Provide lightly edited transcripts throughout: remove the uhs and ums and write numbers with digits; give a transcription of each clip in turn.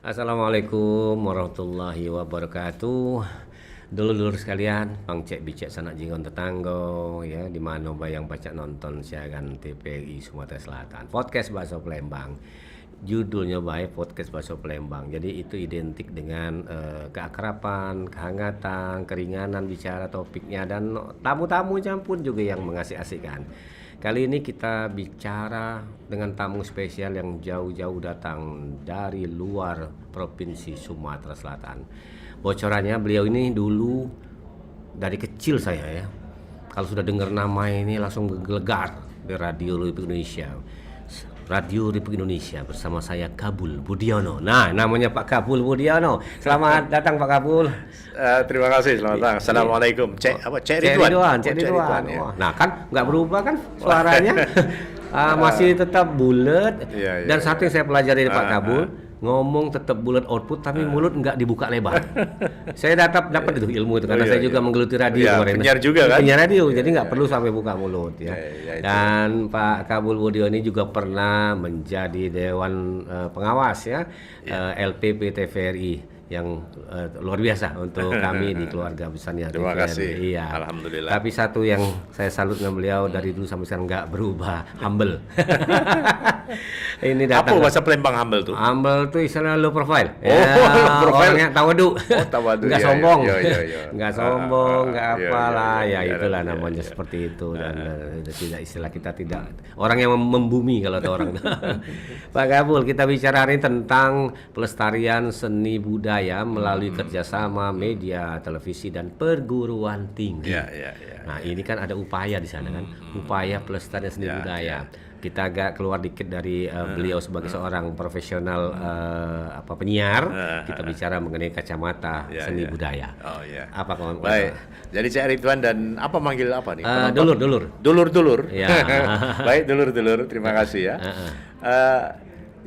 Assalamualaikum warahmatullahi wabarakatuh. Dulur-dulur sekalian, pangcek bicek sanak jingon tetanggo ya, di mana bayang baca nonton siaran TVRI Sumatera Selatan. Podcast Bahasa Palembang. Judulnya baik podcast Bahasa Palembang. Jadi itu identik dengan keakraban, kehangatan, keringanan bicara topiknya, dan tamu-tamunya pun juga yang mengasih-asihkan. Kali ini kita bicara dengan tamu spesial yang jauh-jauh datang dari luar Provinsi Sumatera Selatan. Bocorannya, beliau ini dulu dari kecil saya ya, kalau sudah dengar nama ini langsung gelegar di Radio Republik Indonesia. Radio Republik Indonesia bersama saya Kabul Budiono. Nah, namanya Pak Kabul Budiono. Selamat datang Pak Kabul. Terima kasih, selamat datang. Assalamualaikum. Cek Ridwan. Cek Ridwan. Ya. Nah, kan nggak berubah kan suaranya. Masih tetap bulat. Dan satu yang saya pelajari dari Pak Kabul, ngomong tetap bulat output tapi mulut nggak dibuka lebar. Saya dapat itu ilmu itu karena saya juga menggeluti radio kemarin. Penyiar juga kan? Penyiar radio, jadi nggak perlu sampai buka mulut ya. Dan Pak Kabul Budiono ini juga pernah menjadi Dewan Pengawas ya, LPP TVRI yang luar biasa untuk kami di keluarga besarnya. Terima kasih. Iya. Alhamdulillah. Tapi satu yang saya salut dengan beliau dari dulu sampai sekarang nggak berubah, humble. Ini datang. Apa bahasa Palembang humble tuh? Humble tuh istilah low profile. Low profile. Orangnya tawadu. Tawadu. Nggak sombong. Nggak sombong, nggak apalah. Ya itulah namanya seperti itu. Dan tidak, istilah kita tidak orang yang membumi kalau ada orang. Pak Kabul, kita bicara hari ini tentang pelestarian seni budaya melalui kerjasama media, televisi, dan perguruan tinggi. Nah, ini kan ada upaya di sana kan, upaya pelestarian seni budaya. Kita agak keluar dikit dari beliau sebagai seorang profesional penyiar. Kita bicara mengenai kacamata seni budaya. Apa kawan? Baik. Jadi Cek Ridwan dan apa manggil apa nih? Dulur. Ya. Baik, dulur. Terima kasih ya.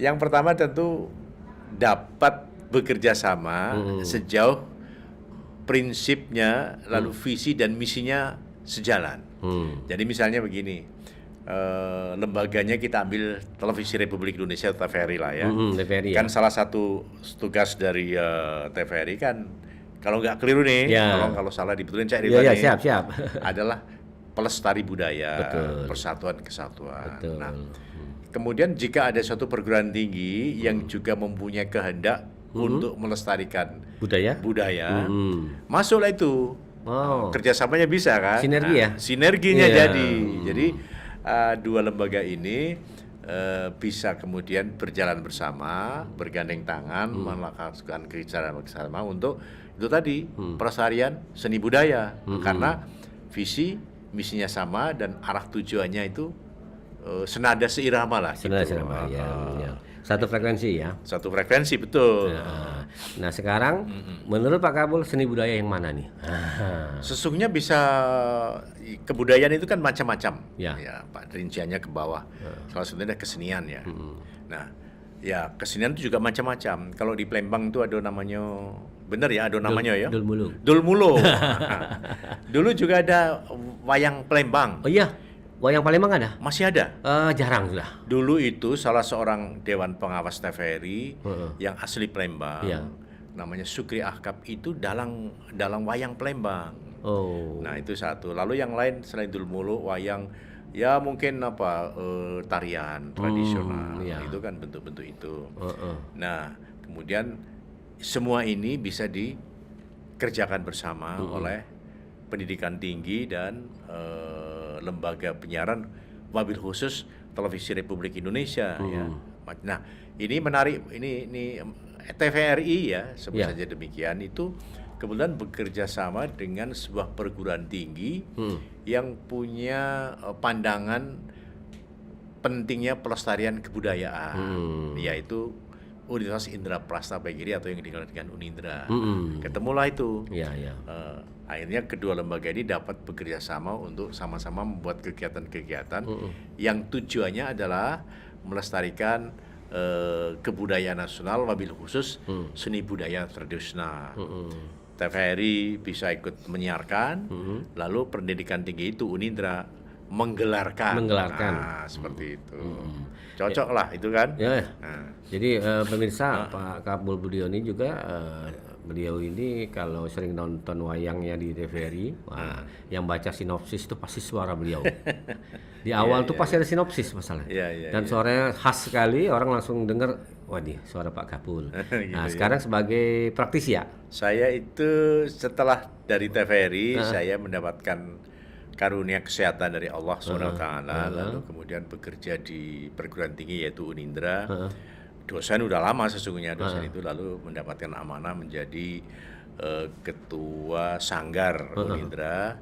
Yang pertama tentu dapat bekerja sama sejauh prinsipnya, lalu visi dan misinya sejalan. Jadi misalnya begini. Lembaganya kita ambil Televisi Republik Indonesia, TVRI lah ya. TVRI, kan salah satu tugas dari TVRI kan, kalau nggak keliru nih, kalau salah dibetulin Cak Ridwan nih, siap. adalah pelestari budaya, persatuan kesatuan. Nah, kemudian jika ada suatu perguruan tinggi yang juga mempunyai kehendak untuk melestarikan budaya, masuklah itu. Kerjasamanya bisa kan? Sinergi ya? Sinerginya jadi dua lembaga ini bisa kemudian berjalan bersama, bergandeng tangan, melakukan kerjasama bersama untuk itu tadi pelestarian seni budaya, karena visi misinya sama dan arah tujuannya itu senada seirama lah. Senada ya. Satu frekuensi ya. Satu frekuensi, betul. Nah sekarang menurut Pak Kabul seni budaya yang mana nih? Sesungguhnya bisa, kebudayaan itu kan macam-macam. Ya Pak, rinciannya ke bawah. Salah satunya kesenian ya. Nah, ya kesenian itu juga macam-macam. Kalau di Palembang itu ada namanya, benar ya, ada namanya ya. Dulmulung. Dulu juga ada wayang Palembang. Oh iya. Wayang Palembang ada? Masih ada. Jarang sudah. Dulu itu salah seorang Dewan Pengawas TVRI yang asli Palembang, namanya Sukri Ahkab, itu dalang wayang Palembang. Nah itu satu. Lalu yang lain selain Dulmuluk, wayang ya mungkin tarian tradisional, itu kan bentuk-bentuk itu. Nah kemudian semua ini bisa dikerjakan bersama oleh pendidikan tinggi dan lembaga penyiaran, wabil khusus Televisi Republik Indonesia ya. Nah, ini menarik, ini TVRI ya, sebut saja demikian, itu kemudian bekerja sama dengan sebuah perguruan tinggi yang punya pandangan pentingnya pelestarian kebudayaan, yaitu Universitas Indra Prasta Pegiri atau yang dikenal dengan Unindra. Ketemulah itu. Akhirnya kedua lembaga ini dapat bekerja sama untuk sama-sama membuat kegiatan-kegiatan yang tujuannya adalah melestarikan kebudayaan nasional, wabil khusus seni budaya tradisional. TVRI bisa ikut menyiarkan, lalu pendidikan tinggi itu Unindra menggelarkan. Nah, seperti itu. Cocok lah itu kan. Ya. Nah. Jadi pemirsa, Pak Kabul Budiono ini juga beliau ini kalau sering nonton wayangnya di TVRI, yang baca sinopsis itu pasti suara beliau. Di awal tuh pasti ada sinopsis masalahnya. Dan suaranya khas sekali, orang langsung dengar, wah nih suara Pak Kabul. Nah, sekarang sebagai praktisi ya? Saya itu setelah dari TVRI, saya mendapatkan karunia kesehatan dari Allah SWT, lalu kemudian bekerja di perguruan tinggi yaitu Unindra. Dosen udah lama sesungguhnya dosen itu, lalu mendapatkan amanah menjadi ketua sanggar Unindra,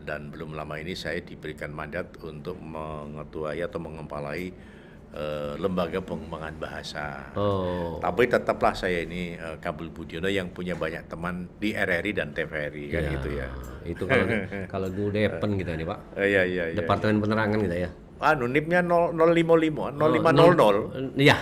dan belum lama ini saya diberikan mandat untuk mengetuai atau mengepalai lembaga pengembangan bahasa. Tapi tetaplah saya ini Kabul Budiono yang punya banyak teman di RRI dan TVRI kan gitu ya. Itu kalau dulu Depen gitu nih Pak. Iya. Departemen Penerangan gitu ya. NIP-nya 055, 0500. Iya.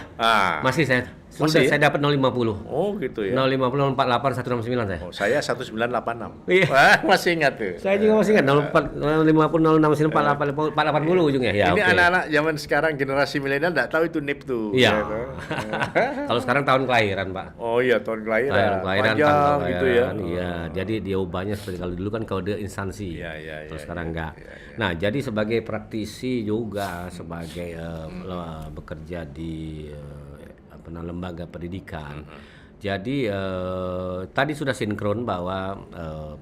Masih saya. Masih saya dapat 050. Oh gitu ya. 050 148 169 saya. Oh, saya 1986. Iya. Wah, masih ingat tuh. Saya juga masih ingat 050 069 480 ujungnya. Ya, ini anak-anak zaman sekarang generasi milenial enggak tahu itu NIP tuh. Iya. Kalau sekarang tahun kelahiran, Pak. Oh iya, tahun kelahiran. Kelahiran panjang gitu ya. Iya, jadi dia ubahnya seperti kalau dulu kan kode instansi. Iya. Terus sekarang enggak. Nah, jadi sebagai praktisi juga sebagai bekerja di lembaga pendidikan. Jadi tadi sudah sinkron bahwa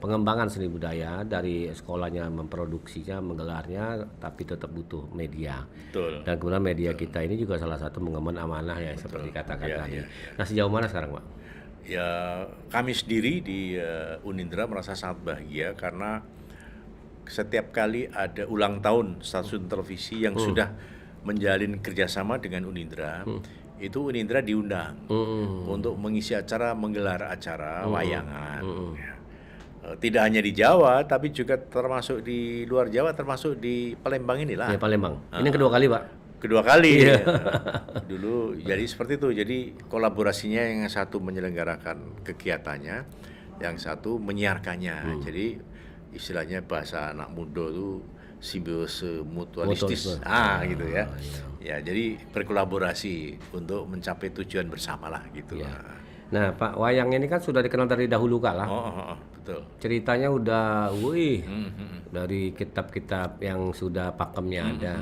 pengembangan seni budaya dari sekolahnya memproduksinya, menggelarnya, tapi tetap butuh media. Betul. Dan kemudian media kita ini juga salah satu mengemban amanah ya, seperti katakan tadi. Nah, sejauh mana sekarang, Pak? Ya, kami sendiri di Unindra merasa sangat bahagia karena setiap kali ada ulang tahun stasiun televisi yang sudah menjalin kerjasama dengan Unindra, itu Unindra diundang untuk mengisi acara, menggelar acara wayangan. Ya. Tidak hanya di Jawa, tapi juga termasuk di luar Jawa, termasuk di Palembang inilah. Ya, Palembang. Ini kedua kali, Pak. Kedua kali. Dulu jadi seperti itu. Jadi kolaborasinya, yang satu menyelenggarakan kegiatannya, yang satu menyiarkannya. Jadi istilahnya bahasa anak muda itu simbiose mutualistis. Gitu ya. Ya, jadi berkolaborasi untuk mencapai tujuan bersama lah gitu. Nah, Pak, wayang ini kan sudah dikenal dari dahulu kala. Betul. Ceritanya udah, dari kitab-kitab yang sudah pakemnya ada.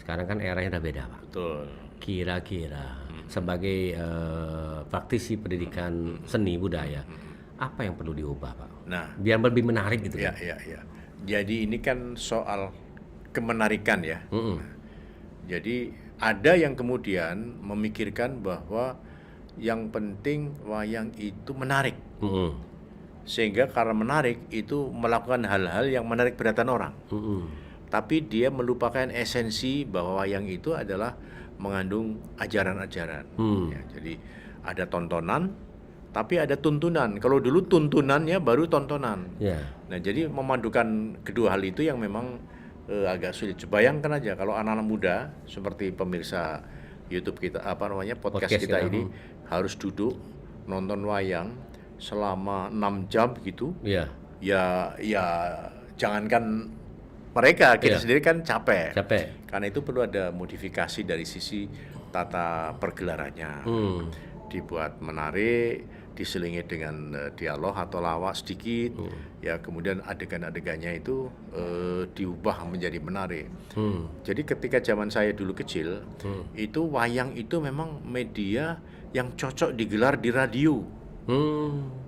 Sekarang kan eranya udah beda, Pak. Betul. Kira-kira sebagai praktisi pendidikan seni budaya, apa yang perlu diubah, Pak? Nah, biar lebih menarik gitu. Ya. Jadi ini kan soal kemenarikan ya. Jadi ada yang kemudian memikirkan bahwa yang penting wayang itu menarik. Sehingga karena menarik itu melakukan hal-hal yang menarik perhatian orang. Tapi dia melupakan esensi bahwa wayang itu adalah mengandung ajaran-ajaran. Ya, jadi ada tontonan, tapi ada tuntunan. Kalau dulu tuntunannya baru tontonan. Nah, jadi memadukan kedua hal itu yang memang agak sulit. Bayangkan aja kalau anak-anak muda seperti pemirsa YouTube kita, podcast kita ini harus duduk nonton wayang selama 6 jam gitu. Ya jangankan mereka, kita sendiri kan capek. Karena itu perlu ada modifikasi dari sisi tata pergelarannya. Dibuat menarik, diselingi dengan dialog atau lawak sedikit, ya kemudian adegan-adegannya itu diubah menjadi menarik. Jadi ketika zaman saya dulu kecil, itu wayang itu memang media yang cocok digelar di radio,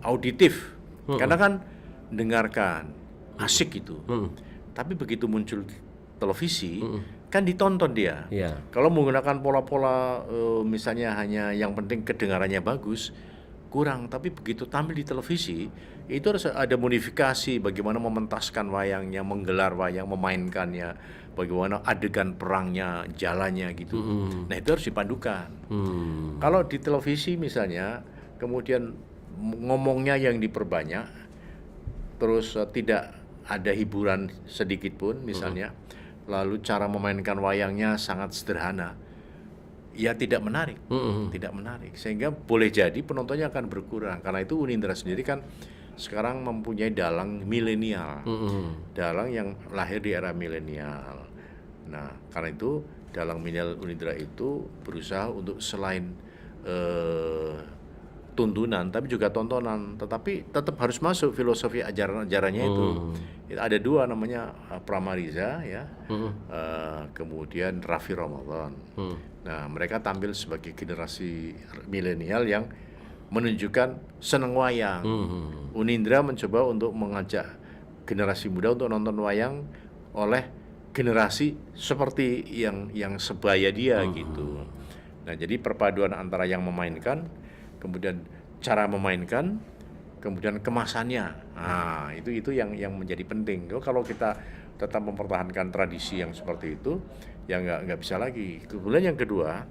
auditif, karena kan dengarkan, asik itu. Tapi begitu muncul televisi, kan ditonton dia. Kalau menggunakan pola-pola misalnya hanya yang penting kedengarannya bagus, kurang. Tapi begitu tampil di televisi, itu harus ada modifikasi bagaimana mementaskan wayangnya, menggelar wayang, memainkannya, bagaimana adegan perangnya, jalannya gitu. Nah, itu harus dipadukan. Kalau di televisi misalnya, kemudian ngomongnya yang diperbanyak, terus tidak ada hiburan sedikit pun misalnya, lalu cara memainkan wayangnya sangat sederhana, ya tidak menarik, tidak menarik. Sehingga boleh jadi penontonnya akan berkurang. Karena itu Unindra sendiri kan sekarang mempunyai dalang milenial, dalang yang lahir di era milenial. Nah, karena itu dalang milenial Unindra itu berusaha untuk selain tuntunan, tapi juga tontonan, tetapi tetap harus masuk filosofi ajaran-ajarannya itu. Ada dua namanya Pramariza ya, kemudian Raffi Ramadan. Nah, mereka tampil sebagai generasi milenial yang menunjukkan seneng wayang. Unindra mencoba untuk mengajak generasi muda untuk nonton wayang oleh generasi seperti yang sebaya dia gitu. Nah, jadi perpaduan antara yang memainkan, kemudian cara memainkan, kemudian kemasannya. Nah, itu yang menjadi penting. Kalau kita tetap mempertahankan tradisi yang seperti itu, ya nggak bisa lagi. Kemudian yang kedua,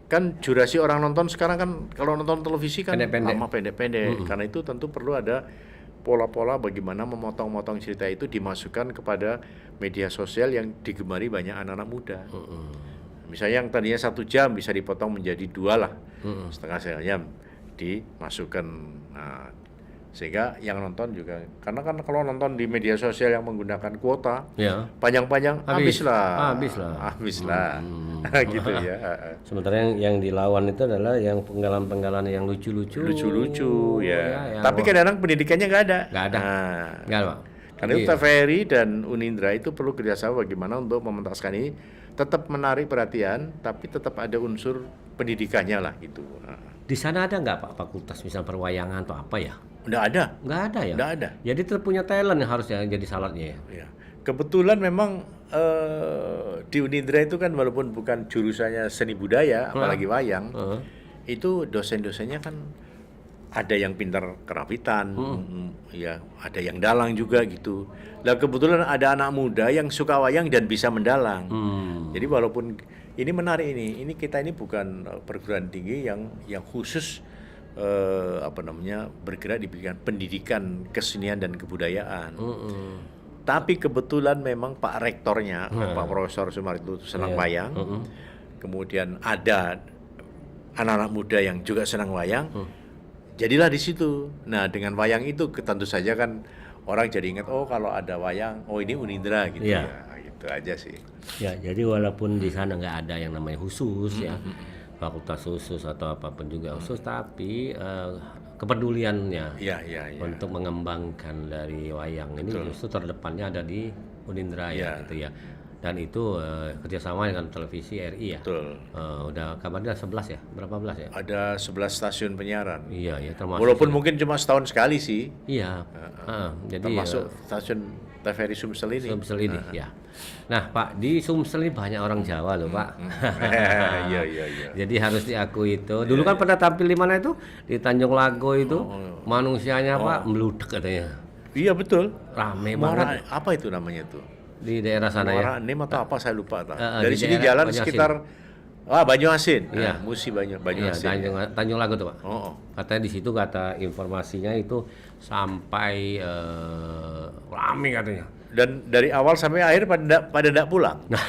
kan durasi orang nonton sekarang kan kalau nonton televisi kan lama pendek-pendek. Karena itu tentu perlu ada pola-pola bagaimana memotong-motong cerita itu dimasukkan kepada media sosial yang digemari banyak anak-anak muda. Misalnya yang tadinya 1 jam bisa dipotong menjadi 2 lah, setengah jam dimasukkan. Nah, sehingga yang nonton juga, karena kan kalau nonton di media sosial yang menggunakan kuota, panjang-panjang habis lah. Gitu ya. Sementara yang dilawan itu adalah yang penggalan-penggalan yang lucu-lucu ya. Tapi kadang-kadang pendidikannya nggak ada. Nggak ada, Pak. Karena itu TVRI dan Unindra itu perlu kerjasama bagaimana untuk mementaskan ini tetap menarik perhatian, tapi tetap ada unsur pendidikannya lah gitu. Di sana ada nggak Pak fakultas misal perwayangan atau apa ya? Nggak ada. Nggak ada ya? Nggak ada. Jadi tetap punya talent yang harusnya jadi syaratnya ya? Kebetulan memang di Unindra itu kan walaupun bukan jurusannya seni budaya, apalagi wayang, itu dosen-dosennya kan ada yang pintar kerapitan, ya ada yang dalang juga gitu. Nah kebetulan ada anak muda yang suka wayang dan bisa mendalang. Jadi walaupun ini menarik ini kita ini bukan perguruan tinggi yang khusus bergerak di bidang pendidikan kesenian dan kebudayaan. Tapi kebetulan memang Pak Rektornya, Pak Profesor Sumar itu senang wayang. Kemudian ada anak-anak muda yang juga senang wayang. Jadilah di situ. Nah, dengan wayang itu tentu saja kan orang jadi ingat, oh kalau ada wayang, oh ini Unindra gitu ya. Gitu aja sih. Ya, jadi walaupun di sana nggak ada yang namanya khusus ya, fakultas khusus atau apapun juga khusus, tapi kepeduliannya untuk mengembangkan dari wayang ini justru terdepannya ada di Unindra ya gitu ya. Dan itu kerjasama dengan televisi RI ya. Betul. Udah kabarnya 11 ya? Berapa belas ya? Ada 11 stasiun penyiaran. Iya, termasuk. Walaupun mungkin cuma setahun sekali sih. Iya. Jadi termasuk stasiun TVRI Sumsel ini. Ya. Nah, Pak, di Sumsel ini banyak orang Jawa loh, Pak. Iya. Jadi harus diakui itu. Dulu kan pernah tampil di mana itu? Di Tanjung Lago itu. Manusianya Pak meludak katanya. Iya betul. Rame banget. Apa itu namanya itu? Di daerah sana ya. Muara Enim atau apa saya lupa. Dari sini jalan sekitar Banyuasin. Iya. Musi Banyuasin. Tanjung Lago tuh, Pak. Katanya di situ kata informasinya itu sampai rame katanya. Dan dari awal sampai akhir pada tidak pulang. Nah,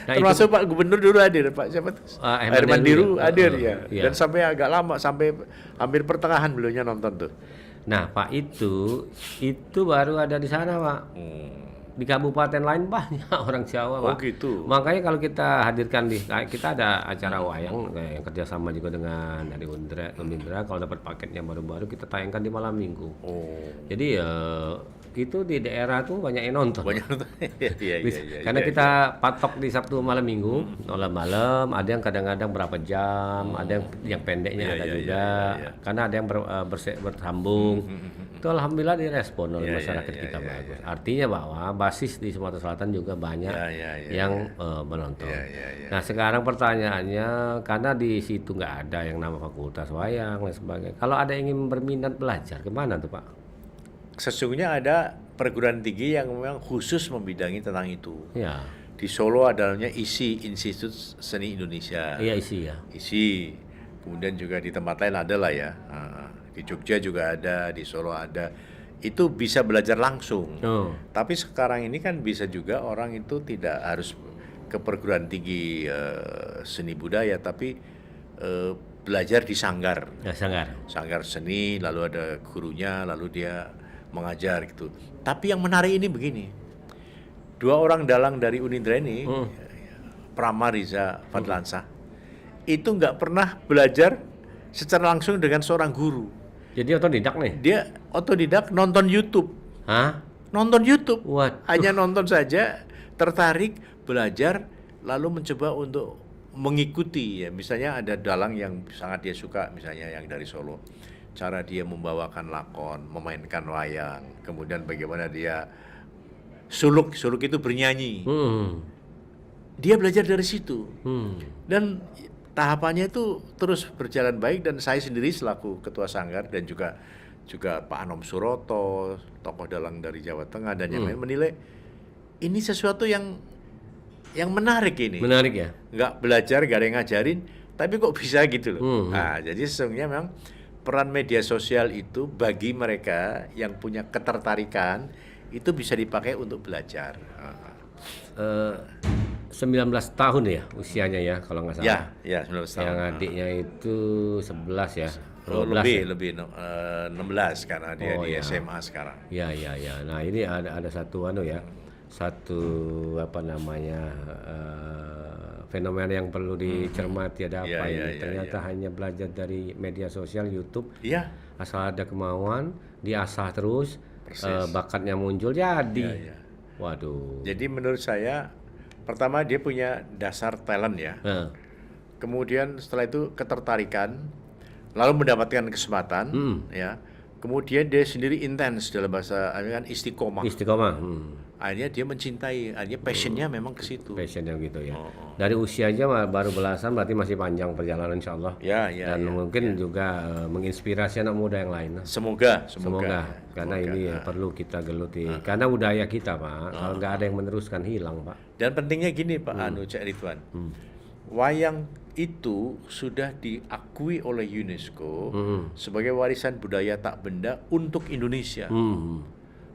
termasuk Pak Gubernur dulu hadir, Pak siapa tuh? Herman Diru hadir ya. Dan sampai agak lama, sampai hampir pertengahan beliaunya nonton tuh. Nah, Pak itu baru ada di sana, Pak. Di kabupaten lain banyak orang Jawa, Pak. Oh gitu. Makanya kalau kita hadirkan kita ada acara wayang yang kerjasama juga dengan dari Unindra. Kalau dapat paketnya baru-baru kita tayangkan di malam minggu. Jadi itu di daerah tuh banyak yang nonton. Iya. Karena kita patok di Sabtu malam minggu, malam ada yang kadang-kadang berapa jam, ada yang pendeknya ada juga. Karena ada yang bersambung. Itu alhamdulillah direspon oleh masyarakat kita bagus. Artinya bahwa basis di Sumatera Selatan juga banyak yang menonton. Nah sekarang pertanyaannya, karena di situ nggak ada yang nama fakultas wayang dan sebagainya. Kalau ada yang ingin berminat belajar, kemana tuh Pak? Sesungguhnya ada perguruan tinggi yang memang khusus membidangi tentang itu. Ya. Di Solo adanya ISI, Institut Seni Indonesia. Iya ISI ya. ISI. Kemudian juga di tempat lain ada lah ya. Di Jogja juga ada, di Solo ada. Itu bisa belajar langsung. Tapi sekarang ini kan bisa juga orang itu tidak harus ke perguruan tinggi seni budaya, tapi belajar di sanggar. Ya, sanggar. Sanggar seni, lalu ada gurunya, lalu dia mengajar gitu. Tapi yang menarik ini begini, 2 orang dalang dari Unindra ini, Prama Riza Fadlansah, itu nggak pernah belajar secara langsung dengan seorang guru. Jadi otodidak nih? Dia otodidak, nonton YouTube. Hah? Nonton YouTube. What? Hanya nonton saja, tertarik, belajar, lalu mencoba untuk mengikuti ya. Misalnya ada dalang yang sangat dia suka, misalnya yang dari Solo. Cara dia membawakan lakon, memainkan wayang, kemudian bagaimana dia suluk itu bernyanyi. Dia belajar dari situ. Dan tahapannya itu terus berjalan baik, dan saya sendiri selaku ketua sanggar dan juga Pak Anom Suroto, tokoh dalang dari Jawa Tengah dan yang lain menilai ini sesuatu yang menarik ini. Menarik ya? Nggak belajar, nggak ada yang ngajarin, tapi kok bisa gitu loh. Nah, jadi sesungguhnya memang peran media sosial itu bagi mereka yang punya ketertarikan itu bisa dipakai untuk belajar. 19 tahun ya usianya ya kalau nggak salah. Ya 19 tahun. Yang adiknya itu 11 ya. Lebih 16 karena dia di SMA sekarang. Ya. Nah, ini ada satu fenomena yang perlu dicermati. Ada apa ini? Ternyata hanya belajar dari media sosial, YouTube. Iya. Asal ada kemauan, diasah terus, bakatnya muncul jadi. Waduh. Jadi menurut saya pertama dia punya dasar talent ya. Kemudian setelah itu ketertarikan, lalu mendapatkan kesempatan ya. Kemudian dia sendiri intens, dalam bahasa kan istiqomah. Akhirnya dia mencintai, akhirnya passionnya memang ke situ. Passionnya gitu ya. Dari usianya baru belasan, berarti masih panjang perjalanan insya Allah. Dan mungkin juga menginspirasi anak muda yang lain. Semoga. Karena ini perlu kita geluti. Karena budaya kita, Pak, kalau nggak ada yang meneruskan hilang, Pak. Dan pentingnya gini, Pak Cak Ridwan. Wayang itu sudah diakui oleh UNESCO sebagai warisan budaya tak benda untuk Indonesia.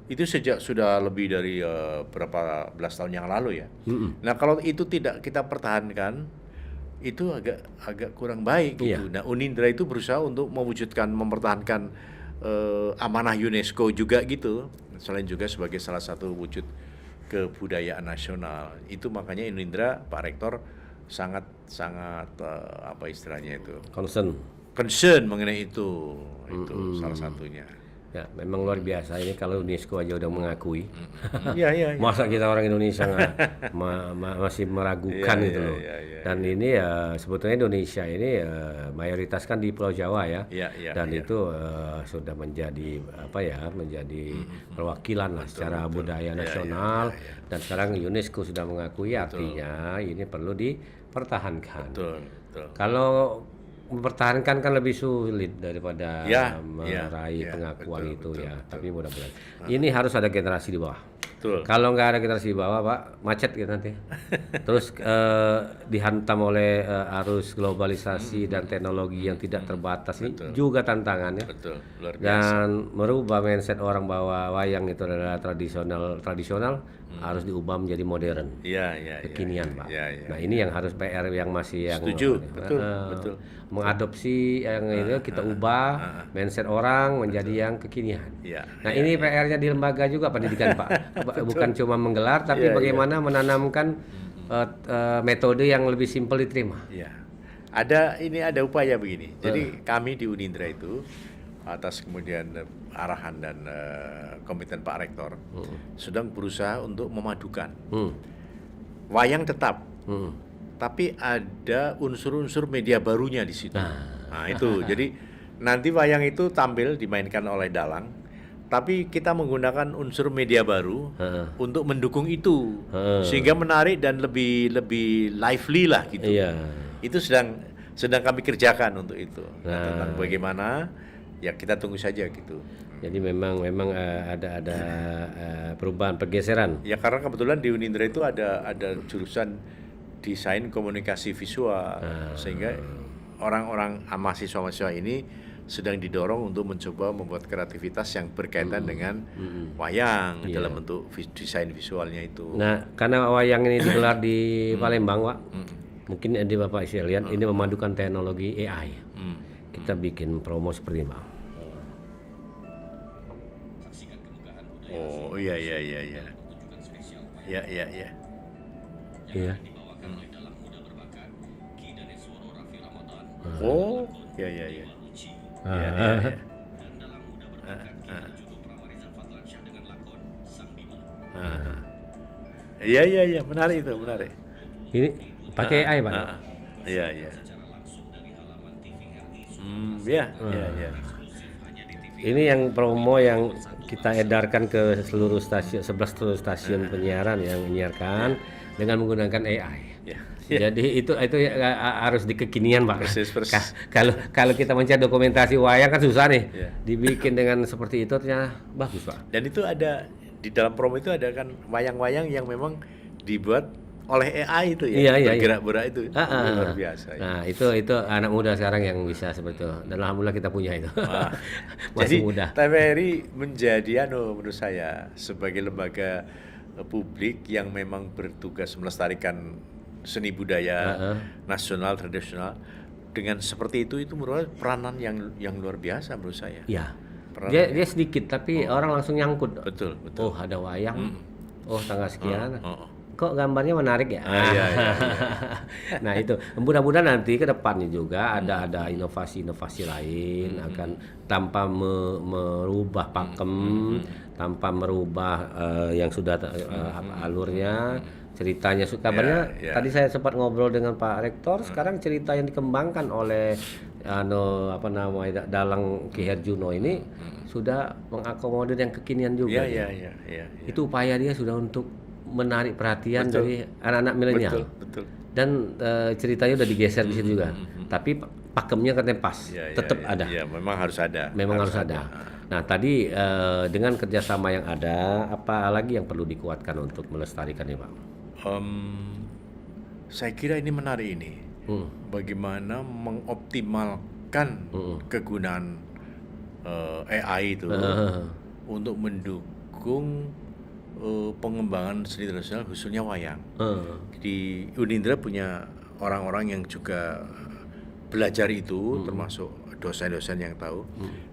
Itu sejak sudah lebih dari berapa belas tahun yang lalu ya. Nah, kalau itu tidak kita pertahankan, itu agak kurang baik gitu. Nah, Unindra itu berusaha untuk mempertahankan amanah UNESCO juga gitu. Selain juga sebagai salah satu wujud kebudayaan nasional. Itu makanya Unindra, Pak Rektor sangat apa istilahnya itu? Concern mengenai itu salah satunya. Ya, memang luar biasa ini kalau UNESCO aja udah mengakui. Iya. Masa kita orang Indonesia masih meragukan gitu loh. Dan ini sebetulnya Indonesia ini mayoritas kan di Pulau Jawa ya. Dan itu sudah menjadi menjadi perwakilan lah secara budaya nasional. Dan sekarang UNESCO sudah mengakui, artinya ini perlu dipertahankan. Betul. Kalau mempertahankan kan lebih sulit daripada meraih pengakuan itu. Tapi mudah-mudahan ini harus ada generasi di bawah. Kalau nggak ada generasi di bawah, Pak, macet gitu nanti. Terus dihantam oleh arus globalisasi dan teknologi yang tidak terbatas. Ini juga tantangannya. Luar biasa. Dan merubah mindset orang bahwa wayang itu adalah tradisional harus diubah menjadi modern. Kekinian, Pak. Nah, ini yang harus PR yang masih yang setuju. Betul. Mengadopsi yang itu kita ubah mindset orang menjadi yang kekinian. Nah, ini PR-nya di lembaga juga pendidikan, Pak. Bukan cuma menggelar, tapi bagaimana menanamkan metode yang lebih simpel diterima. Ada upaya begini. Jadi kami di Unindra itu atas kemudian arahan dan komitmen Pak Rektor sedang berusaha untuk memadukan wayang tetap, tapi ada unsur-unsur media barunya di situ. Nah itu, jadi nanti wayang itu tampil dimainkan oleh dalang, tapi kita menggunakan unsur media baru untuk mendukung itu, sehingga menarik dan lebih lively lah gitu. Itu sedang kami kerjakan untuk itu. Tentang bagaimana, ya kita tunggu saja gitu. Jadi memang ada perubahan, pergeseran. Ya karena kebetulan di Unindra itu ada jurusan desain komunikasi visual, sehingga orang-orang mahasiswa-mahasiswa ini sedang didorong untuk mencoba membuat kreativitas yang berkaitan dengan wayang dalam bentuk desain visualnya itu. Nah, karena wayang ini digelar di Palembang, Pak. Mungkin di Bapak bisa lihat ini memadukan teknologi AI. Kita bikin promo seperti ini, Pak. Oh iya. Iya. Oh iya. Iya. Iya, menarik itu, menarik. Ini pakai AI, Pak. Iya. Iya. Ini yang promo yang kita edarkan ke seluruh stasiun, 11 stasiun penyiaran yang menyiarkan dengan menggunakan AI. Jadi itu harus dikekinian, Pak. Persis. Kalau kita mencari dokumentasi wayang kan susah nih. Dibikin dengan seperti itu ternyata bagus, Pak. Dan itu ada di dalam promo itu ada kan wayang-wayang yang memang dibuat oleh AI itu ya, bergerak-gerak itu luar biasa. Nah itu anak muda sekarang yang bisa seperti itu. Dan alhamdulillah kita punya itu. Masih Jadi, muda. TVRI menjadi menurut saya sebagai lembaga publik yang memang bertugas melestarikan seni budaya nasional tradisional dengan seperti itu merupakan peranan yang luar biasa menurut saya. Ya. Dia sedikit tapi orang langsung nyangkut. Betul. Oh, ada wayang. Oh, tanggal sekian. Kok gambarnya menarik ya? Iya. Nah itu mudah-mudahan nanti ke depannya juga ada inovasi-inovasi lain akan tanpa merubah pakem, tanpa merubah yang sudah alurnya, ceritanya. Kabarnya tadi saya sempat ngobrol dengan Pak Rektor, sekarang cerita yang dikembangkan oleh Dalang Ki Herjuno ini sudah mengakomodir yang kekinian juga. Iya. Itu upaya dia sudah untuk menarik perhatian dari anak-anak milenial. Betul. Dan ceritanya udah digeser di situ juga. Tapi pakemnya katanya pas, tetap ada. Iya, memang harus ada. Harus ada. Nah, tadi dengan kerjasama yang ada, apa lagi yang perlu dikuatkan untuk melestarikan ini, Pak? Saya kira ini menarik ini. Bagaimana mengoptimalkan kegunaan AI itu untuk mendukung pengembangan seni tradisional khususnya wayang. Di Unindra punya orang-orang yang juga belajar itu, termasuk dosen-dosen yang tahu.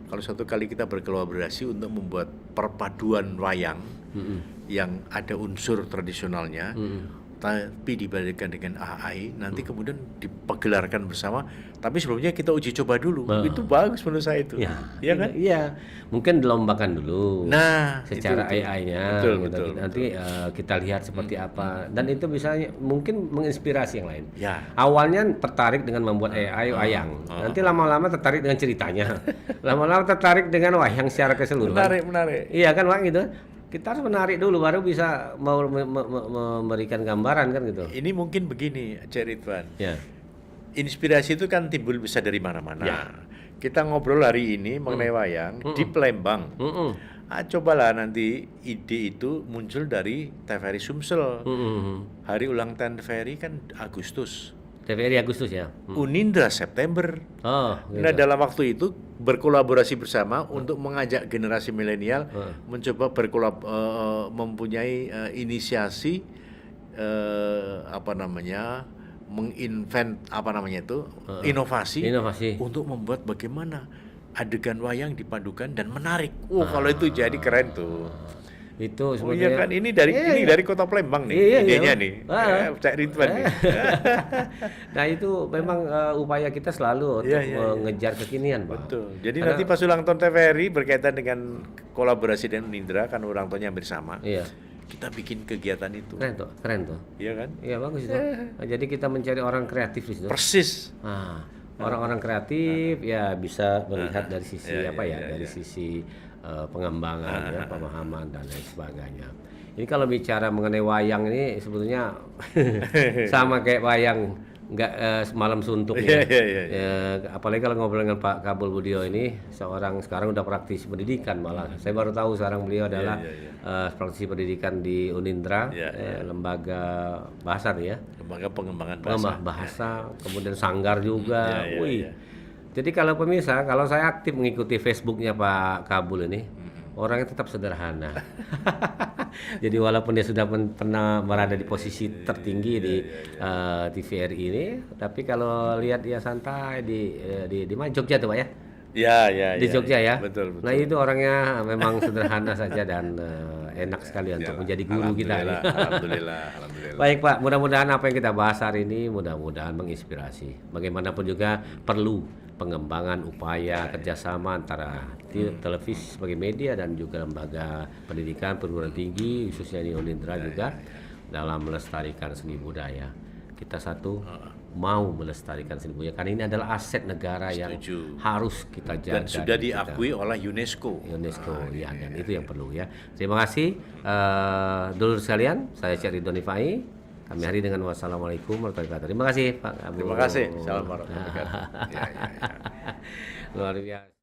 Kalau suatu kali kita berkolaborasi untuk membuat perpaduan wayang yang ada unsur tradisionalnya, tapi dibandingkan dengan AI, nanti kemudian digelarkan bersama. Tapi sebelumnya kita uji coba dulu. Itu bagus menurut saya itu. Iya kan? Iya. Mungkin dilombakan dulu. Nah, secara AI-nya. Betul. Nanti kita lihat seperti apa. Dan itu bisa mungkin menginspirasi yang lain. Ya. Awalnya tertarik dengan membuat AI wayang. Nanti lama-lama tertarik dengan ceritanya. Lama-lama tertarik dengan wayang secara keseluruhan. Menarik. Iya kan, Pak, gitu. Kita harus menarik dulu baru bisa mau memberikan gambaran kan gitu. Ini mungkin begini, Cik Ridwan. Ya. Inspirasi itu kan timbul bisa dari mana-mana. Kita ngobrol hari ini mengenai wayang di Palembang. Cobalah nanti ide itu muncul dari TVRI Sumsel. Hari ulang tahun TVRI kan Agustus. TVRI Agustus ya. Unindra September. Gitu. Nah, dalam waktu itu berkolaborasi bersama untuk mengajak generasi milenial mencoba mempunyai inisiasi menginvent inovasi untuk membuat bagaimana adegan wayang dipadukan dan menarik. Kalau itu jadi keren tuh. Itu iya kan, ini dari Kota Palembang nih idenya nih. Cak Ridwan nih. Nah, itu memang upaya kita selalu untuk mengejar kekinian, Pak. Betul. Jadi nanti pas ulang tahun TVRI berkaitan dengan kolaborasi dengan Unindra kan ulang tahunnya bersama. Iya. Kita bikin kegiatan itu. Keren tuh. Iya kan? Iya, bagus itu. Jadi kita mencari orang kreatif di situ. Persis. Orang-orang kreatif ya bisa melihat dari sisi dari sisi pengembangan pemahaman dan lain sebagainya. Ini kalau bicara mengenai wayang ini sebetulnya sama kayak wayang malam suntuk ya. Apalagi kalau ngobrol dengan Pak Kabul Budiono ini sekarang udah praktisi pendidikan malah. Saya baru tahu sekarang beliau adalah praktisi pendidikan di Unindra, lembaga bahasa ya. Lembaga pengembangan bahasa. Kemudian sanggar juga. Jadi kalau pemirsa, kalau saya aktif mengikuti Facebooknya Pak Kabul ini, orangnya tetap sederhana. Jadi walaupun dia sudah pernah berada di posisi tertinggi di TVRI ini, tapi kalau lihat dia santai di mana Jogja tuh Pak ya? Di Jogja ya. Betul. Nah itu orangnya memang sederhana saja dan enak sekali untuk menjadi guru kita. Alhamdulillah. Baik Pak, mudah-mudahan apa yang kita bahas hari ini mudah-mudahan menginspirasi. Bagaimanapun juga perlu pengembangan upaya kerjasama antara televisi sebagai media dan juga lembaga pendidikan perguruan tinggi khususnya di Unindra juga dalam melestarikan seni budaya. Kita mau melestarikan seni budaya karena ini adalah aset negara yang harus kita jaga dan sudah diakui oleh UNESCO. Ya, dan itu yang perlu ya. Terima kasih dulur sekalian, saya Syed Ridwan Ifai. Kami hari dengan wassalamualaikum warahmatullahi wabarakatuh. Terima kasih Pak Abu. Terima kasih. Salam warahmatullahi wabarakatuh. Luar biasa.